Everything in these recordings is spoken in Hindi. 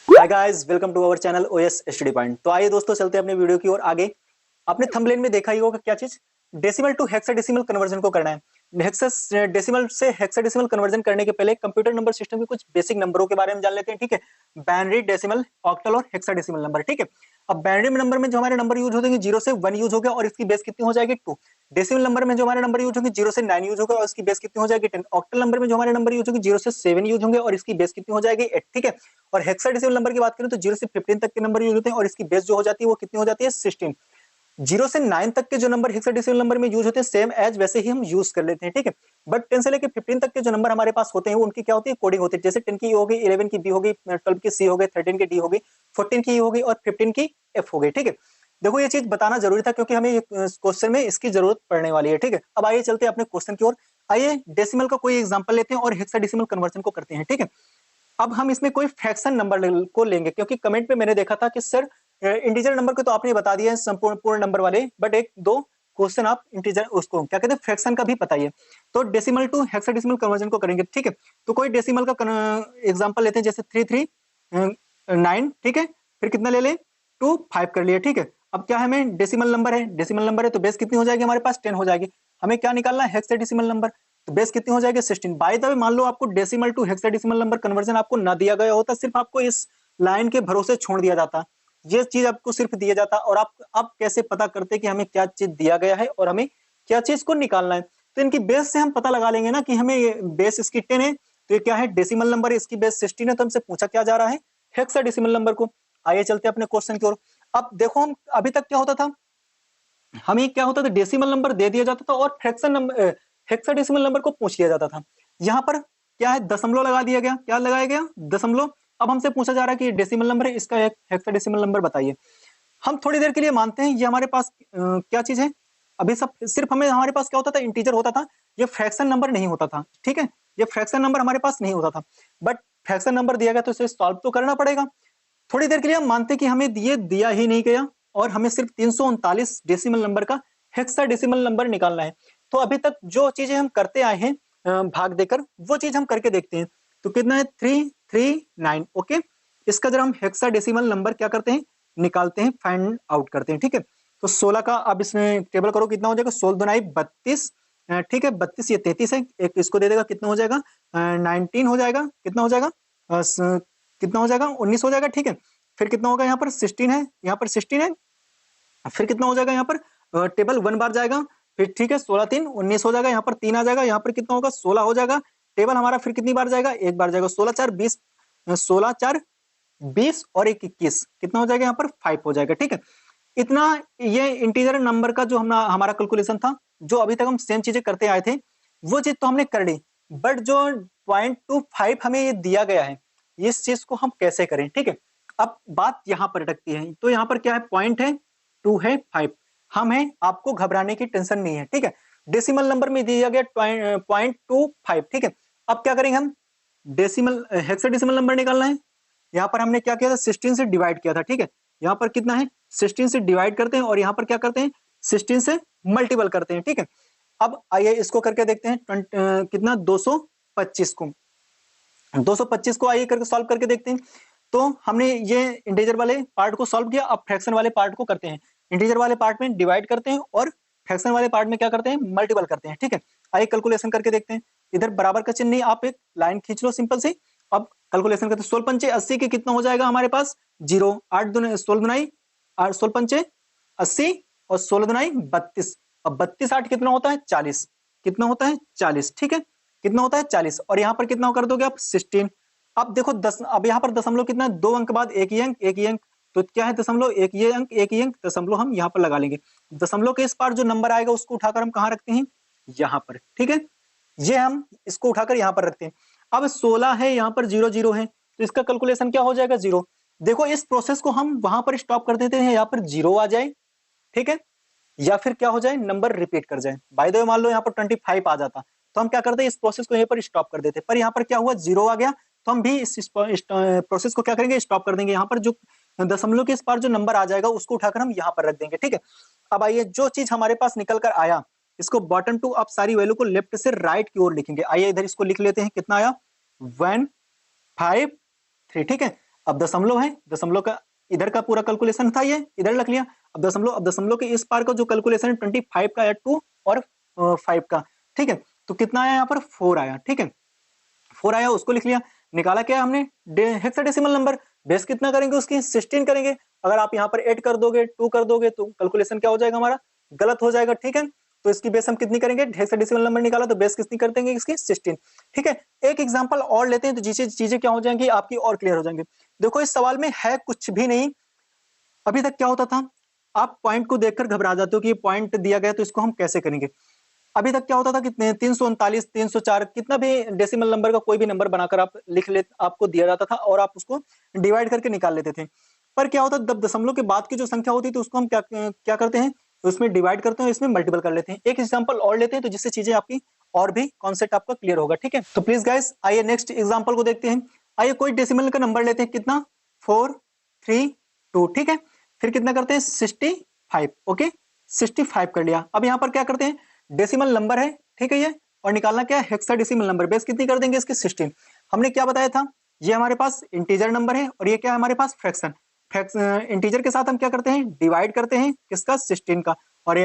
Hi guys, welcome to our channel OS Study Point. तो आइए दोस्तों, चलते हैं अपने वीडियो की ओर आगे। आपने थंबनेल में देखा ही होगा क्या चीज, डेसिमल टू हेक्साडेसिमल कन्वर्जन को करना है। डेसिमल से हेक्साडेसिमल कन्वर्जन करने के पहले कंप्यूटर नंबर सिस्टम के कुछ बेसिक नंबरों के बारे में जान लेते हैं, ठीक है। बाइनरी, डेसिमल, ऑक्टल और हेक्साडेसिमल नंबर, ठीक है। अब बाइनरी नंबर में जो हमारे नंबर यूज होंगे 0 से 1 यूज हो गया और इसकी बेस कितनी हो जाएगी 2। डेसिमल नंबर में जो हमारे नंबर यूज होंगे 0 से 9 यूज होगा और इसकी बेस कितनी हो जाएगी 10। ऑक्टल नंबर में जो हमारे नंबर यूज होंगे 0 से 7 यूज होंगे और इसकी बेस कितनी हो जाएगी 8, ठीक है। और हेक्साडेसिमल नंबर की बात करें तो 0 से 15 तक के नंबर यूज होते हैं और इसकी बेस जो हो जाती है वो कितनी हो जाती है 16। 0 से 9 तक के जो नंबर हेक्साडेसिमल नंबर में यूज होते हैं सेम एज वैसे ही हम यूज कर लेते हैं, ठीक है। बट 10 से लेकर 15 तक के जो नंबर हमारे पास होते हैं वो उनकी क्या होती है, कोडिंग होती है। जैसे 10 की हो गई, 11 की बी हो गई, 12 की सी हो गई, 13 की डी हो गई, 14 की हो गई और 15 की एफ हो गई, ठीक है। देखो ये चीज बताना जरूरी था क्योंकि हमें क्वेश्चन में इसकी जरूरत पड़ने वाली है, ठीक है। अब आइए चलते हैं अपने क्वेश्चन की ओर। आइए डेसिमल का कोई एग्जांपल लेते हैं और हेक्साडेसिमल कन्वर्जन को करते हैं, ठीक है। अब हम इसमें कोई फ्रैक्शन नंबर को लेंगे क्योंकि कमेंट पे मैंने देखा था कि सर इंटीजर नंबर को तो आपने बता दिया है संपूर्ण पूर्ण नंबर वाले, बट एक दो क्वेश्चन आप इंटीजर उसको क्या कहते हैं फ्रैक्शन का भी बताइए। तो डेसिमल टू हेक्साडेसिमल कन्वर्जन को करेंगे, ठीक है। तो कोई डेसिमल का एग्जांपल लेते हैं, जैसे 339, ठीक है। फिर कितना ले लें 2 5 कर लिया, ठीक है। अब क्या है, हमें डेसिमल नंबर है तो बेस कितनी हो जाएगी हमारे पास 10 हो जाएगी। हमें क्या निकालना है हेक्साडेसिमल नंबर, तो बेस कितनी हो जाएगी 16। बाय द वे मान लो आपको decimal to hexadecimal number conversion आपको ना दिया गया होता, सिर्फ आपको इस लाइन के भरोसे छोड़ दिया जाता, ये चीज आपको सिर्फ दिया जाता और आप कैसे पता करते कि हमें क्या चीज दिया गया है और हमें क्या चीज को निकालना है। तो इनकी बेस से हम पता लगा लेंगे ना कि हमें ये बेस इसकी 10 है तो ये क्या है डेसिमल नंबर है, इसकी बेस 16 है तो हमसे पूछा क्या जा रहा है हेक्साडेसिमल नंबर को। आइए चलते हैं अपने क्वेश्चन की ओर। अब देखो हम अभी तक क्या होता था, हमें क्या होता था डेसिमल नंबर दे दिया जाता था और फ्रैक्शन नंबर हेक्साडेसिमल नंबर को पूछ लिया जाता था। यहाँ पर क्या है दशमलव लगा दिया गया, क्या लगाया गया दशमलव। अब हमसे पूछा जा रहा है कि डेसिमल नंबर है, इसका एक हेक्साडेसिमल नंबर बताइए। हम थोड़ी देर के लिए मानते हैं ये हमारे पास क्या चीज है। अभी सब सिर्फ हमें हमारे पास क्या होता था इंटीजर होता था, ये फ्रैक्शन नंबर नहीं होता था, ठीक है। ये फ्रैक्शन नंबर हमारे पास नहीं होता था, बट फ्रैक्शन नंबर दिया गया तो इसे सॉल्व तो करना पड़ेगा। थोड़ी देर के लिए हम मानते कि हमें ये दिया ही नहीं गया और हमें सिर्फ 339 डेसिमल नंबर का हेक्साडेसिमल नंबर निकालना है। तो अभी तक जो चीजें हम करते आए हैं भाग देकर, वो चीज हम करके देखते हैं। तो कितना है 339, ओके। इसका जरा हम हेक्साडेसिमल नंबर क्या करते हैं निकालते हैं, फाइंड आउट करते हैं, ठीक है। तो 16 का अब इसमें टेबल करो कितना हो जाएगा, 16 दुनाई 32, ठीक है। 32 ये 33 है, एक इसको दे देगा कितना हो जाएगा 19 हो जाएगा, कितना हो जाएगा कितना हो जाएगा 19 हो जाएगा, ठीक है। फिर कितना होगा यहाँ पर 16 है, यहाँ पर 16 है। फिर कितना हो जाएगा यहाँ पर टेबल 1 बार जाएगा, फिर ठीक है 16 3 19 हो जाएगा, यहाँ पर 3 आ जाएगा, यहाँ पर कितना होगा 16 हो जाएगा। टेबल हमारा फिर कितनी बार जाएगा, एक बार जाएगा, 16 4 20, 16 4 20 और एक 21, कितना हो जाएगा यहाँ पर 5 हो जाएगा, ठीक है। इतना ये इंटीजर नंबर का जो हमारा कैलकुलेशन था, जो अभी तक हम सेम चीजें करते आए थे वो चीज तो हमने कर ली। बट जो 0.25 हमें ये दिया गया है, इस चीज को हम कैसे करें, ठीक है। अब बात यहां पर अटकती है। तो यहाँ पर क्या है, पॉइंट है, 2 है, 5 हम है, आपको घबराने की टेंशन नहीं है, ठीक है। डेसिमल नंबर में दिया गया 0.25, ठीक है। अब क्या करेंगे हम, डेसिमल हेक्साडेसिमल नंबर निकालना है। यहाँ पर हमने क्या किया था 16 से डिवाइड किया था, ठीक है। यहाँ पर कितना है 16 से डिवाइड करते हैं और यहाँ पर क्या करते हैं 16 से मल्टीपल करते हैं, ठीक है। अब आइए इसको करके देखते हैं कितना 225 को, 225 को आइए करके सॉल्व करके देखते हैं। तो हमने ये इंटीजर वाले पार्ट को सॉल्व किया, अब फ्रैक्शन वाले पार्ट को करते हैं। इंटीजर वाले पार्ट में डिवाइड करते हैं और फ्रैक्शन वाले पार्ट में क्या करते हैं मल्टीपल करते हैं, ठीक है। आइए कैलकुलेशन करके देखते हैं। इधर बराबर का चिन्ह नहीं, आप एक लाइन खींच लो सिंपल सी। अब कैलकुलेशन करते हैं, 16 पंचे 80 के कितना हो जाएगा हमारे पास 0, 8 दुना 16 दुनाई 8, 16 पंचे 80 और 16 दुनाई 32। अब 32 8 कितना होता है 40, कितना होता है 40, ठीक है। कितना होता है 40 और यहाँ पर कितना कर दोगे आप 16। अब देखो 10, अब यहाँ पर दशमलव कितना है, 2 अंक बाद एक ही अंक, एक ही अंक। तो क्या है दशमलव, एक ही अंक, एक ही अंक, दशमलव हम यहाँ पर लगा लेंगे। दशमलव के इस पार जो नंबर आएगा उसको उठाकर हम कहाँ रखते हैं, यहाँ पर, ठीक है। ये हम इसको उठाकर यहाँ पर रखते हैं। अब 16 है, यहाँ पर 0 0 है, तो इसका कैलकुलेशन क्या हो जाएगा 0। देखो इस प्रोसेस को हम वहां पर स्टॉप कर देते हैं, यहाँ पर 0 आ जाए, ठीक है। या फिर क्या हो जाए नंबर रिपीट कर जाए। बाय द वे मान लो यहाँ पर 25 आ जाता तो हम क्या करते हैं इस प्रोसेस को यहीं पर स्टॉप कर देते, पर यहाँ पर क्या हुआ 0 आ गया तो हम भी इस प्रोसेस को क्या करेंगे स्टॉप कर देंगे। यहाँ पर जो दशमलव के इस पार जो नंबर आ जाएगा उसको उठाकर हम यहाँ पर रख देंगे, ठीक है। अब आइए जो चीज हमारे पास निकल कर आया, इसको बॉटम टू अप सारी वैल्यू को लेफ्ट से राइट की ओर लिखेंगे। आइए इधर इसको लिख लेते हैं, कितना आया 1 5 3, ठीक है। अब दशमलव है, दशमलव का इधर का पूरा कैलकुलेशन था, ये इधर रख लिया। अब दशमलव के इस पार का जो कैलकुलेशन है 25 का या 2 और 5 का, ठीक है। तो कितना आया यहाँ पर 4 आया, ठीक है, 4 आया, उसको लिख लिया। निकाला क्या हमने, हेक्साडेसिमल नंबर। बेस कितना करेंगे उसकी, 16 करेंगे। अगर आप यहाँ पर 8 कर दोगे, 2 कर दोगे तो कैलकुलेशन क्या हो जाएगा हमारा, गलत हो जाएगा, ठीक है। तो इसकी बेस हम कितनी करेंगे, हेक्साडेसिमल नंबर निकाला तो बेस कितनी कर देंगे इसकी, 16, ठीक है। एक एग्जांपल और लेते हैं तो चीजें क्या हो जाएंगी आपकी और क्लियर हो जाएंगे। देखो इस सवाल में है कुछ भी नहीं। अभी तक क्या होता था, आप पॉइंट को देखकर घबरा जाते हो कि ये पॉइंट दिया गया तो इसको हम कैसे करेंगे। अभी तक क्या होता था, कितने 339, 304, कितना भी डेसिमल नंबर का कोई भी नंबर बनाकर आप लिख ले, आपको दिया जाता था और आप उसको डिवाइड करके निकाल लेते थे। पर क्या होता, जब दशमलव के बाद की जो संख्या होती थी उसको हम क्या क्या करते हैं, उसमें डिवाइड करते हैं, इसमें मल्टीपल कर लेते हैं। एक एग्जांपल और लेते हैं तो जिससे चीजें आपकी और भी कॉन्सेप्ट आपका क्लियर होगा, ठीक है। तो प्लीज गाइस आइए नेक्स्ट एग्जांपल को देखते हैं। आइए कोई डेसिमल का नंबर लेते हैं, कितना 432, ठीक है। फिर कितना करते हैं 65, ओके 65 कर लिया। अब यहाँ पर क्या करते हैं, डेसिमल नंबर है, ठीक है ये, और निकालना क्या है, हेक्साडेसिमल नंबर। बेस कितनी कर देंगे इसकी, 16। हमने क्या बताया था, ये हमारे पास इंटीजर नंबर है और ये क्या है हमारे पास फ्रैक्शन। इंटीजर के साथ हम क्या करते हैं, डिवाइड करते हैं किसका, 16 का, और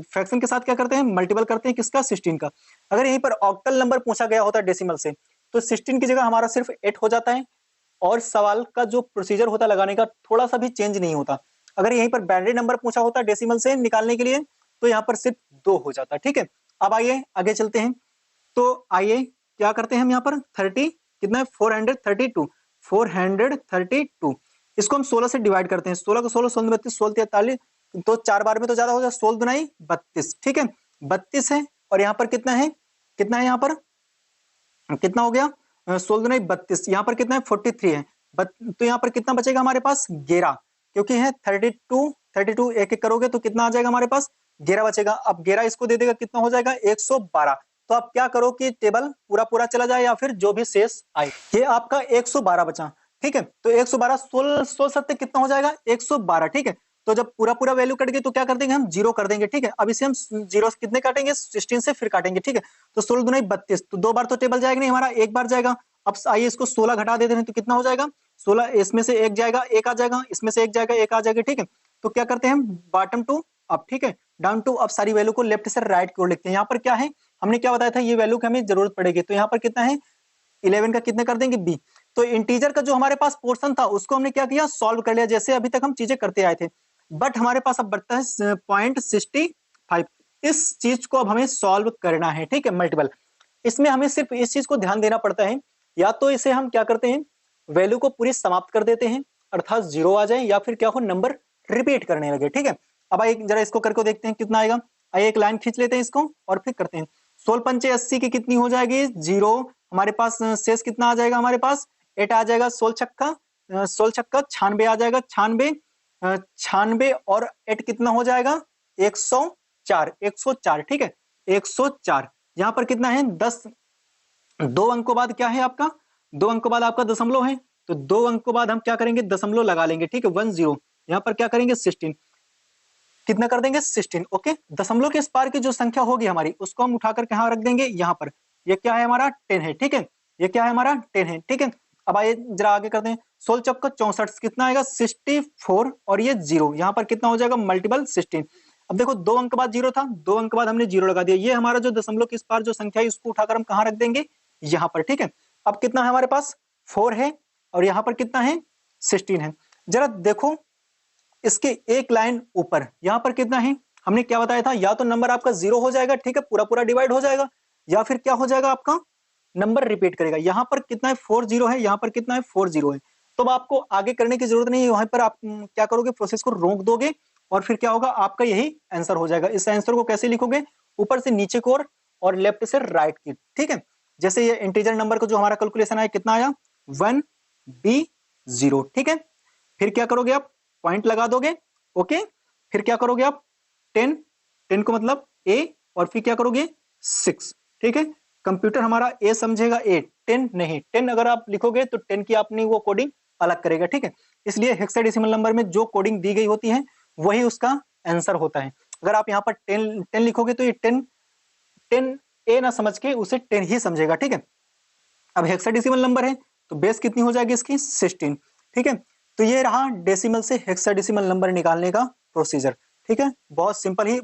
फ्रैक्शन के साथ क्या करते हैं, मल्टीपल करते हैं किसका, 16 का। अगर यहीं पर ऑक्टल नंबर पूछा गया होता है डेसिमल से तो 16 की जगह हमारा सिर्फ 8 हो जाता है और सवाल का जो प्रोसीजर होता है लगाने का थोड़ा सा भी चेंज नहीं होता। अगर यहीं पर बाइनरी नंबर पूछा होता डेसिमल से निकालने के लिए तो यहाँ पर सिर्फ 2 हो जाता, ठीक है। अब आइए आगे चलते हैं। तो आइए क्या करते हैं हम यहाँ पर 30 कितना है 432, 432 इसको हम 16 से डिवाइड करते हैं। 16 को 16, 16 32, 16 43, तो 4 बार में तो ज्यादा हो जाए, 16 दुनाई 32, ठीक है 32 है। और यहाँ पर कितना है, कितना है यहाँ पर, कितना हो गया 16 दुनाई 32, यहाँ पर कितना है 43 है। तो यहाँ पर कितना बचेगा हमारे पास 11, क्योंकि है 32 एक एक करोगे तो कितना आ जाएगा हमारे पास 11 बचेगा। अब 11 इसको दे देगा, कितना हो जाएगा 112। तो आप क्या करो कि टेबल पूरा पूरा चला जाए या फिर जो भी शेष आए, ये आपका 112 बचा, ठीक है। तो 112 16 सत्ते कितना हो जाएगा 112, ठीक है। तो जब पूरा पूरा वैल्यू कट गई तो क्या कर देंगे हम, जीरो कर देंगे, ठीक है। अब इसे हम जीरो कितने काटेंगे 16 से फिर काटेंगे, ठीक है। तो 16 दुनी 32, तो 2 बार तो टेबल जाएगा नहीं हमारा, एक बार जाएगा। अब आइए इसको 16 घटा देते हैं तो कितना हो जाएगा 16, इसमें से एक जाएगा, एक आ जाएगा, इसमें से एक जाएगा, एक आ जाएगा, ठीक है। तो क्या करते हैं हम बॉटम टू अप, ठीक है, डाउन टू अब सारी वैल्यू को लेफ्ट से राइट की ओर लिखते हैं। यहाँ पर क्या है, हमने क्या बताया था, ये वैल्यू की हमें जरूरत पड़ेगी। तो यहाँ पर कितना है 11 का कितने कर देंगे बी। तो इंटीजर का जो हमारे पास पोर्शन था उसको हमने क्या किया, सॉल्व कर लिया, जैसे अभी तक हम चीजें करते आए थे। बट हमारे पास अब बढ़ता है 0.65, इस चीज को अब हमें सॉल्व करना है, ठीक है, मल्टीपल। इसमें हमें सिर्फ इस चीज को ध्यान देना पड़ता है, या तो इसे हम क्या करते हैं वैल्यू को पूरी समाप्त कर देते हैं अर्थात 0 आ जाए, या फिर क्या हो नंबर रिपीट करने लगे, ठीक है। अब आइए जरा इसको करके देखते हैं कितना आएगा। आइए एक लाइन खींच लेते हैं इसको और फिर करते हैं। 16 पंचे 80 की कितनी हो जाएगी 0, हमारे पास शेष कितना आ जाएगा, हमारे पास 8 आ जाएगा, 16 छक्का 96 आ जाएगा, 96 और 8 कितना हो जाएगा 104, ठीक है 104। यहाँ पर कितना है 10, 2 अंकों बाद क्या है आपका, 2 अंकों बाद आपका दशमलव है, तो 2 अंकों बाद हम क्या करेंगे दशमलव लगा लेंगे, ठीक है 10। यहाँ पर क्या करेंगे 16, कितना कर देंगे 16, ओके। दशमलव के इस पार की जो संख्या होगी हमारी उसको हम उठाकर कहाँ रख देंगे, यहाँ पर। ये क्या है हमारा 10 है, ठीक है, ये क्या है हमारा 10 है, ठीक है। अब आइए जरा आगे करते हैं। 16 चौका 64 कितना आएगा 64, और ये 0 यहाँ पर कितना हो जाएगा मल्टीपल 16। अब देखो 2 अंक बाद 0 था, 2 अंक बाद हमने 0 लगा दिया। ये हमारा जो दशमलव के इस पार जो संख्या है उसको उठाकर हम कहाँ रख देंगे, यहाँ पर, ठीक है। अब कितना है हमारे पास 4 है और यहाँ पर कितना है 16 है। जरा देखो इसके एक लाइन ऊपर यहाँ पर कितना है, हमने क्या बताया था, या तो नंबर आपका 0 हो जाएगा, ठीक है, पूरा पूरा डिवाइड हो जाएगा, या फिर क्या हो जाएगा आपका नंबर रिपीट करेगा। यहाँ पर कितना है 40 है, यहाँ पर कितना है 40 है। तो अब आपको आगे करने की जरूरत नहीं है, वहां पर आप क्या करोगे प्रोसेस को रोक दोगे और फिर क्या होगा आपका यही आंसर हो जाएगा। इस आंसर को कैसे लिखोगे, ऊपर से नीचे की ओर और लेफ्ट से राइट की, ठीक है। जैसे ये इंटीजर नंबर का जो हमारा कैलकुलेशन आया कितना आया 1B0, ठीक है। फिर क्या करोगे आप पॉइंट लगा दोगे, ओके। फिर क्या करोगे आप 10 को मतलब A, और फिर क्या करोगे 6, ठीक है। कंप्यूटर हमारा A समझेगा A, 10 नहीं, 10 अगर आप लिखोगे तो 10 की अपनी वो कोडिंग अलग करेगा, ठीक है। इसलिए हेक्साडेसिमल नंबर में जो कोडिंग दी गई होती है वही उसका आंसर होता है। अगर आप यहाँ पर 10 लिखोगे तो ये 10 A ना समझ के उसे 10 ही समझेगा, ठीक है। अब हेक्साडेसिमल नंबर है तो बेस कितनी हो जाएगी इसकी 16, ठीक है। तो ये रहा डेसिमल से हेक्साडेसिमल नंबर निकालने का प्रोसीजर। ठीक है, बहुत सिंपल ही,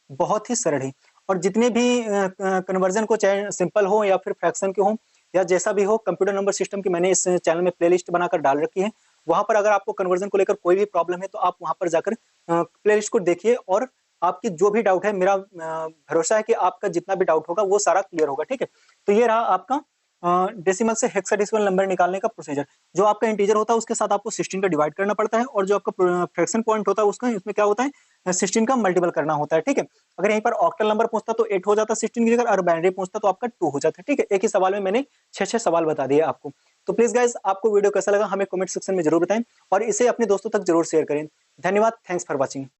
बहुत ही सरल ही। और जितने भी कन्वर्जन को, चाहे सिंपल हो या फिर फ्रैक्शन के हो या जैसा भी हो, कंप्यूटर नंबर सिस्टम की मैंने इस चैनल में प्लेलिस्ट बनाकर डाल रखी है। वहां पर अगर आपको कन्वर्जन को लेकर कोई भी प्रॉब्लम है तो आप वहां पर जाकर प्लेलिस्ट को देखिए, और आपकी जो भी डाउट है, मेरा भरोसा है कि आपका जितना भी डाउट होगा वो सारा क्लियर होगा। ठीक है, तो ये रहा आपका डेसिमल से हेक्साडेसिमल नंबर निकालने का प्रोसीजर। जो आपका इंटीजर होता है उसके साथ आपको 16 का डिवाइड करना पड़ता है, और जो आपका फ्रैक्शन पॉइंट होता है उसका, इसमें क्या होता है, 16 का मल्टीपल करना होता है। ठीक है, अगर यहीं पर ऑक्टल नंबर पूछता तो 8 हो जाता 16 की जगह, और बाइनरी पूछता तो आपका 2 हो जाता है। ठीक है, एक ही सवाल में मैंने 6 सवाल बता दिए आपको। तो प्लीज गाइज, आपको वीडियो कैसा लगा हमें कमेंट सेक्शन में जरूर बताएं, और इसे अपने दोस्तों तक जरूर शेयर करें। धन्यवाद, थैंक्स फॉर वॉचिंग।